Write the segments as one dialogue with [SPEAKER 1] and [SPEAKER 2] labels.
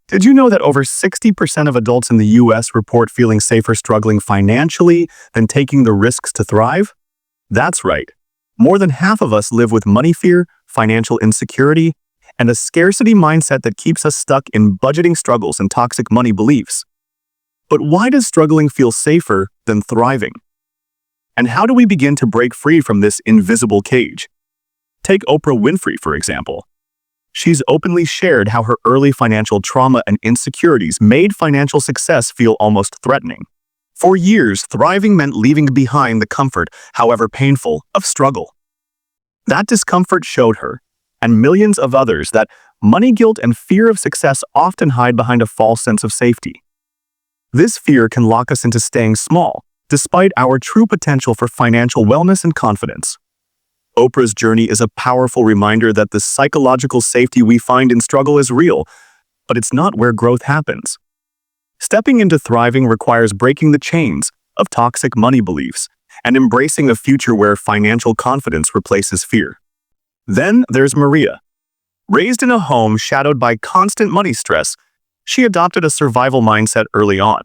[SPEAKER 1] Did you know that over 60% of adults in the US report feeling safer struggling financially than taking the risks to thrive? That's right. More than half of us live with money fear, financial insecurity, and a scarcity mindset that keeps us stuck in budgeting struggles and toxic money beliefs. But why does struggling feel safer than thriving? And how do we begin to break free from this invisible cage? Take Oprah Winfrey, for example. She's openly shared how her early financial trauma and insecurities made financial success feel almost threatening. For years, thriving meant leaving behind the comfort, however painful, of struggle. That discomfort showed her, and millions of others, that money guilt and fear of success often hide behind a false sense of safety. This fear can lock us into staying small, despite our true potential for financial wellness and confidence. Oprah's journey is a powerful reminder that the psychological safety we find in struggle is real, but it's not where growth happens. Stepping into thriving requires breaking the chains of toxic money beliefs and embracing a future where financial confidence replaces fear. Then there's Maria. Raised in a home shadowed by constant money stress, she adopted a survival mindset early on.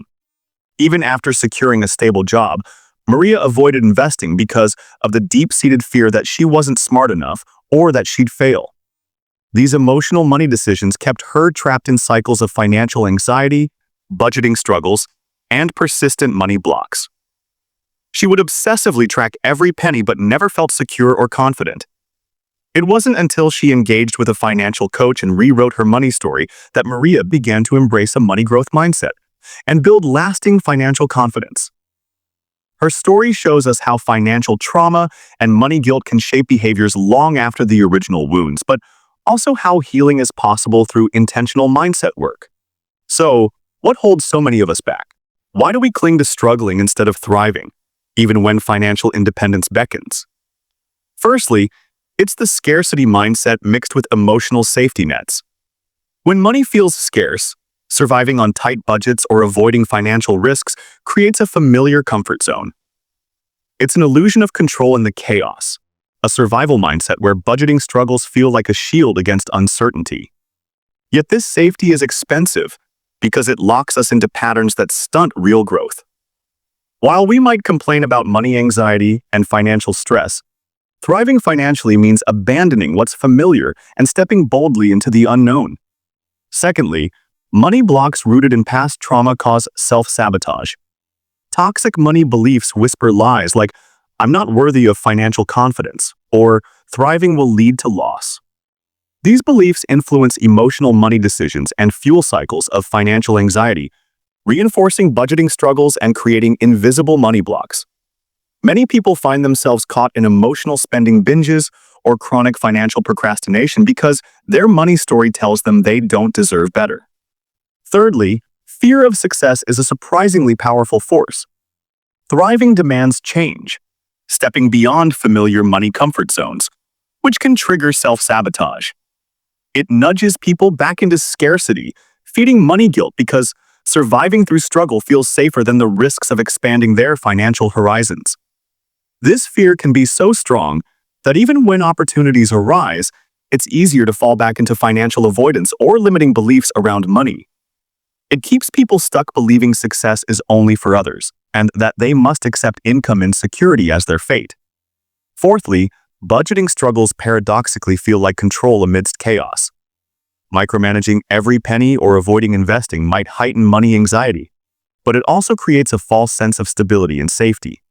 [SPEAKER 1] Even after securing a stable job, Maria avoided investing because of the deep-seated fear that she wasn't smart enough or that she'd fail. These emotional money decisions kept her trapped in cycles of financial anxiety, budgeting struggles, and persistent money blocks. She would obsessively track every penny but never felt secure or confident. It wasn't until she engaged with a financial coach and rewrote her money story that Maria began to embrace a money growth mindset and build lasting financial confidence. Her story shows us how financial trauma and money guilt can shape behaviors long after the original wounds, but also how healing is possible through intentional mindset work. So, what holds so many of us back? Why do we cling to struggling instead of thriving, even when financial independence beckons? Firstly, it's the scarcity mindset mixed with emotional safety nets. When money feels scarce, surviving on tight budgets or avoiding financial risks creates a familiar comfort zone. It's an illusion of control in the chaos, a survival mindset where budgeting struggles feel like a shield against uncertainty. Yet this safety is expensive because it locks us into patterns that stunt real growth. While we might complain about money anxiety and financial stress, thriving financially means abandoning what's familiar and stepping boldly into the unknown. Secondly, money blocks rooted in past trauma cause self-sabotage. Toxic money beliefs whisper lies like, "I'm not worthy of financial confidence," or "thriving will lead to loss." These beliefs influence emotional money decisions and fuel cycles of financial anxiety, reinforcing budgeting struggles and creating invisible money blocks. Many people find themselves caught in emotional spending binges or chronic financial procrastination because their money story tells them they don't deserve better. Thirdly, fear of success is a surprisingly powerful force. Thriving demands change, stepping beyond familiar money comfort zones, which can trigger self-sabotage. It nudges people back into scarcity, feeding money guilt because surviving through struggle feels safer than the risks of expanding their financial horizons. This fear can be so strong that even when opportunities arise, it's easier to fall back into financial avoidance or limiting beliefs around money. It keeps people stuck believing success is only for others, and that they must accept income insecurity as their fate. Fourthly, budgeting struggles paradoxically feel like control amidst chaos. Micromanaging every penny or avoiding investing might heighten money anxiety, but it also creates a false sense of stability and safety.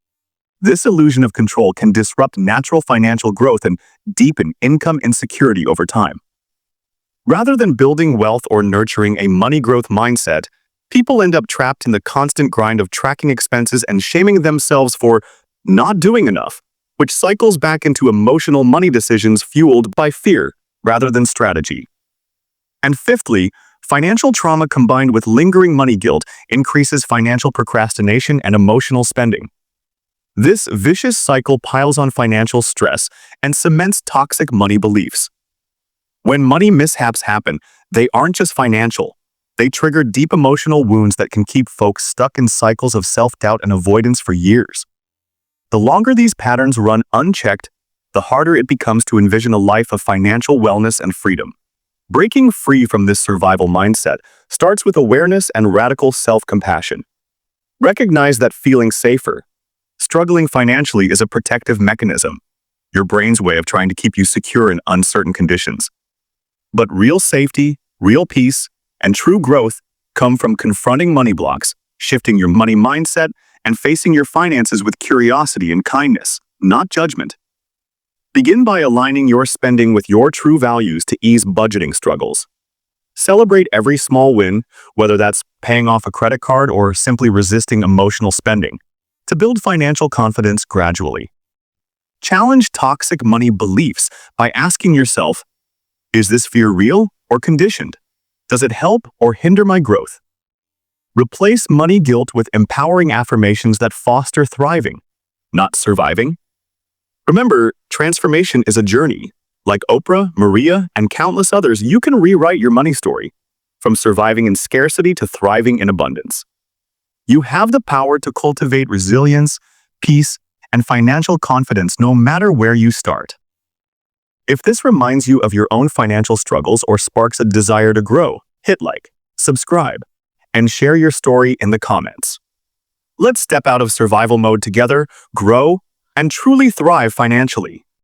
[SPEAKER 1] This illusion of control can disrupt natural financial growth and deepen income insecurity over time. Rather than building wealth or nurturing a money growth mindset, people end up trapped in the constant grind of tracking expenses and shaming themselves for not doing enough, which cycles back into emotional money decisions fueled by fear rather than strategy. And fifthly, financial trauma combined with lingering money guilt increases financial procrastination and emotional spending. This vicious cycle piles on financial stress and cements toxic money beliefs. When money mishaps happen, they aren't just financial. They trigger deep emotional wounds that can keep folks stuck in cycles of self-doubt and avoidance for years. The longer these patterns run unchecked, the harder it becomes to envision a life of financial wellness and freedom. Breaking free from this survival mindset starts with awareness and radical self-compassion. Recognize that feeling safer, struggling financially is a protective mechanism, your brain's way of trying to keep you secure in uncertain conditions. But real safety, real peace, and true growth come from confronting money blocks, shifting your money mindset, and facing your finances with curiosity and kindness, not judgment. Begin by aligning your spending with your true values to ease budgeting struggles. Celebrate every small win, whether that's paying off a credit card or simply resisting emotional spending, to build financial confidence gradually. Challenge toxic money beliefs by asking yourself, is this fear real or conditioned? Does it help or hinder my growth? Replace money guilt with empowering affirmations that foster thriving, not surviving. Remember, transformation is a journey. Like Oprah, Maria, and countless others, you can rewrite your money story, from surviving in scarcity to thriving in abundance. You have the power to cultivate resilience, peace, and financial confidence no matter where you start. If this reminds you of your own financial struggles or sparks a desire to grow, hit like, subscribe, and share your story in the comments. Let's step out of survival mode together, grow, and truly thrive financially.